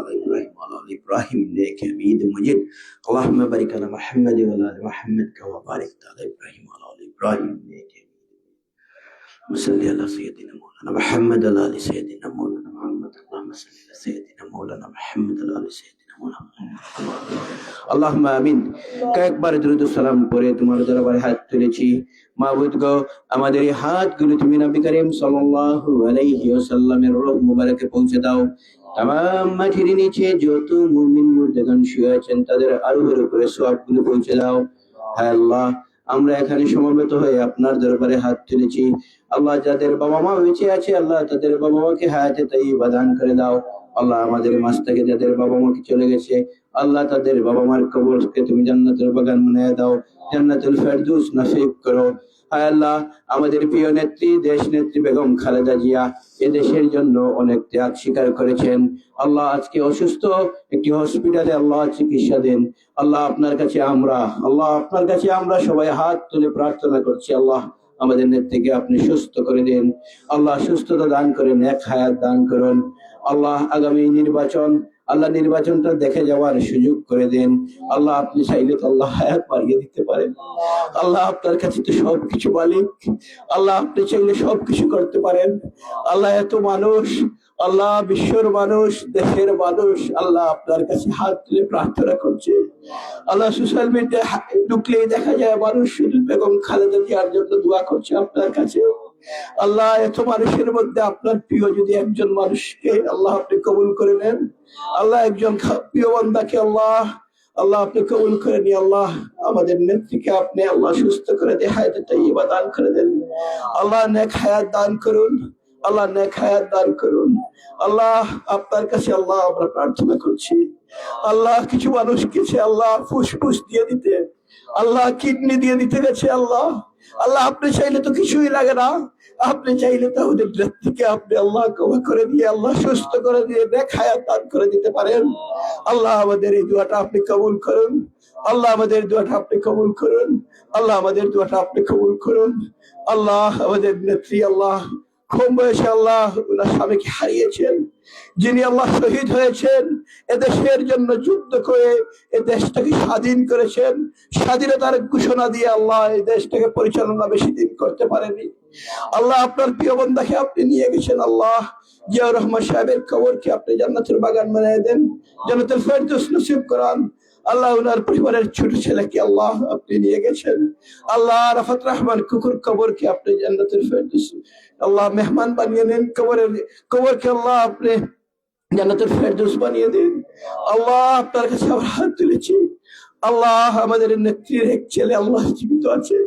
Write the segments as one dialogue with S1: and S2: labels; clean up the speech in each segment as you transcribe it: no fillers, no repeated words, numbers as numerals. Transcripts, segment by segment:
S1: على إبراهيم وعلى آل إبراهيم إنك حميد مجيد اللهم بارك على محمد وعلى آل محمد كما باركت على إبراهيم وعلى آل إبراهيم إنك حميد مجيد صل على سيدنا مولانا محمد وعلى آل سيدنا مولانا محمد اللهم صل على سيدنا مولانا محمد وعلى آل سيدنا مولانا اللهم آمين কয়েকবার দরুদ ও সালাম পড়ে তোমার দরবারে হাত তুলেছি মাবুদ গো আমাদের এই হাতগুলো তুমি নবী করিম সাল্লাল্লাহু আলাইহি ওয়াসাল্লামের রূহ মুবারকে পৌঁছে দাও तमाम মাটির নিচে যত মুমিন মুর্দাগান শুয়ে আছেন তাদের আরুহের উপরে সওয়াবগুলো পৌঁছে দাও হে আল্লাহ আমরা এখানে সমবেত হয়ে আপনার দরবারে হাত তুলেছি আল্লাহ যাদের বাবা মা বেঁচে আছে আল্লাহ তাদের বাবা মাকে হায়াতে তাইয়্যিবা দান করে দাও আল্লাহ আমাদের মাঝ থেকে যাদের বাবা মা চলে গেছে আল্লাহ তাদের বাবা মার কবরকে তুমি জান্নাতের বাগান বানিয়ে দাও জান্নাতুল ফেরদৌস নসিব করো হে আল্লাহ আমাদের প্রিয় নেত্রী দেশ নেত্রী বেগম খালেদা জিয়া এই দেশের জন্য অনেক ত্যাগ স্বীকার করেছেন আল্লাহ আজকে অসুস্থ একটি হসপিটালে আল্লাহ চিকিৎসা দেন আল্লাহ আপনার কাছে আমরা সবাই হাত তুলে প্রার্থনা করছি আল্লাহ আমাদের নেত্রীকে আপনি সুস্থ করে দিন আল্লাহ সুস্থতা দান করেন নেক হায়াত দান করুন আল্লাহ আগামী নির্বাচনটা দেখে যাওয়ার সুযোগ করে দেন আল্লাহ আপনি চাইলে তো আল্লাহ হায়াত বাড়িয়ে দিতে পারেন আল্লাহ আপনার কাছে তো সবকিছু মালিক আল্লাহ আপনি চাইলে সবকিছু করতে পারেন আল্লাহ এত মানুষ আল্লাহ বিশ্বর মানুষ দেশের মানুষ আল্লাহ আপনার কাছে হাত তুলে প্রার্থনা করছে আল্লাহ সোশ্যাল মিডিয়ায় ঢুকলেই দেখা যায় মানুষ শুধু বেগম খালেদা জিয়ার জন্য দোয়া করছে আপনার কাছে আল্লাহ এত মানুষের মধ্যে আপনার প্রিয় যদি একজন মানুষকে আল্লাহ আপনি কবুল করে নেন আল্লাহ একজন প্রিয় বান্দাকে আল্লাহ আপনি কবুল করে নিয়ে আল্লাহ আমাদের নেত্রীকে আপনি আল্লাহ সুস্থ করে দিয়ে হায়াতে তাইয়্যিবা দান করে দেন আল্লাহ নেক হায়াত দান করুন আল্লাহ নেক হায়াত দান করুন আল্লাহ আপনার কাছে আল্লাহ আমরা প্রার্থনা করছি আল্লাহ কিছু মানুষ গেছে আল্লাহ ফুসফুস দিয়ে দিতে আল্লাহ কিডনি দিয়ে দিতে গেছে আল্লাহ আপনি চাইলে তো কিছুই লাগে না আপনি চাইলে তো আমাদের নেত্রীকে আপনি আল্লাহ ক্ষমা করে দিয়ে আল্লাহ সুস্থ করে দিয়ে নেক হায়াত দান করে দিতে পারেন আল্লাহ আমাদের এই দোয়াটা আপনি কবুল করুন আল্লাহ আমাদের দোয়াটা আপনি কবুল করুন আল্লাহ আমাদের দোয়াটা আপনি কবুল করুন আল্লাহ আমাদের নেত্রী আল্লাহ কম বয়সে আল্লাহ ওনার স্বামীকে হারিয়েছেন যিনি আল্লাহ শহীদ হয়েছেন এদেশের জন্য যুদ্ধ করে এ দেশটাকে স্বাধীন করেছেন স্বাধীনতার ঘোষণা দিয়ে আল্লাহ এই দেশটাকে পরিচালনা বেশি দিন করতে পারেনি আল্লাহ আপনার প্রিয় বান্দাকে আপনি নিয়ে গেছেন আল্লাহ জিয়াউর রহমান সাহেবের কবরকে আপনি জান্নাতের বাগান বানিয়ে দেন জান্নাতুল ফেরদৌস নসিব করান আল্লাহ ওনার পরিবারের ছোট ছেলেকে আল্লাহ আপনি নিয়ে গেছেন আল্লাহ রাফাত রহমান কুকুর কবরকে আপনি জান্নাতুল ফেরদৌস আল্লাহ মেহমান বানিয়ে নেন কবরকে আল্লাহ আপনি জান্নাতুল ফেরদৌস বানিয়ে দিন আল্লাহ আপনার কাছে আমরা হাত তুলেছি আল্লাহ আমাদের নেত্রীর এক ছেলে আল্লাহ জীবিত আছে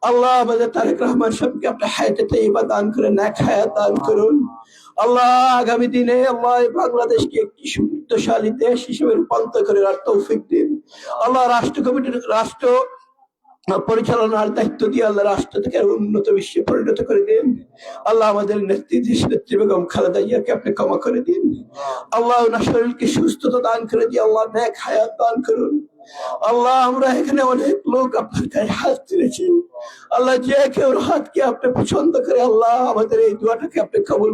S1: আল্লাহ আমাদের তারেক রহমান সাহেবকে আপনি হায়াতে তাইয়্যিবা দান করেন নেক হায়াত দান করুন আল্লাহ আগামী দিনে আল্লাহ বাংলাদেশকে একটি সমৃদ্ধশালী দেশ হিসেবে রূপান্তর করে তৌফিক দিন আল্লাহ রাষ্ট্র কমিটির রাষ্ট্র পরিচালনার দায়িত্ব দিয়ে আল্লাহ রাষ্ট্র থেকে উন্নত বিশ্বে পরিণত করে দিন আল্লাহ আমাদের নেত্রী বেগম খালেদা জিয়াকে আপনি ক্ষমা করে দিন আল্লাহ ওনার শরীরকে সুস্থতা দান করে দিয়ে আল্লাহ নেক হায়াত দান করুন আল্লাহ আমরা এখানে অনেক লোক আপনার কাছে হাত তুলেছি আল্লাহ যে কেউ হাতকে আপনি পছন্দ করে আল্লাহ আমাদের এই দোয়াটাকে আপনি কবুল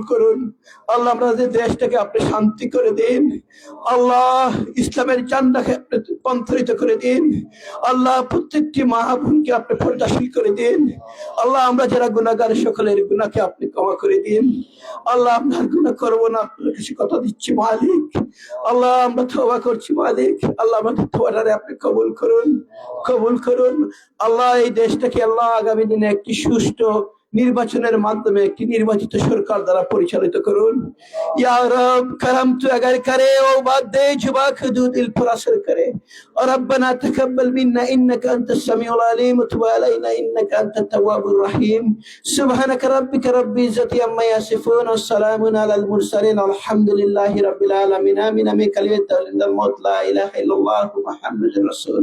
S1: করুন আল্লাহ আমাদের দেশটাকে আপনি শান্তি করে দিন আল্লাহ ইসলামের ঝান্ডাকে আপনি পন্থরিত করে দিন আল্লাহ প্রত্যেকটি মা বোনকে আপনি পর্দাশীল করে দিন আল্লাহ আমরা যারা গুনাহগার সকলের গুনাহকে আপনি ক্ষমা করে দিন আল্লাহ আপনার গুনাহ করবো না আপনার কাছে কথা দিচ্ছি মালিক আল্লাহ আমরা তওবা করছি মালিক আল্লাহ আমাদের তওবাটারে আপনি কবুল করুন আল্লাহ এই দেশটাকে আল্লাহ আগামী দিনে একটি সুষ্ঠু নির্বাচনের মাধ্যমে একটি নির্বাচিত সরকার দ্বারা পরিচালিত করুন ইয়া রব করম তু अगर करे ओ बात दे जुबा खदू दिल पर असर करे और रब्बना तकब्बल मिन्ना इन्नका अंतस समीउल अलीम वतुब अलैना इन्नका अंतत तव्वाबुर रहीम सुबहानक रब्बिका रब्बिल इज्जति अम्मा यसिफून व सलामुन अलल मुरसलीन अल्हम्दुलिल्लाहि रब्बिल आलमीन आमीन आमीन कलिमत ला इलाहा इल्लल्लाह मुहम्मदुर रसूल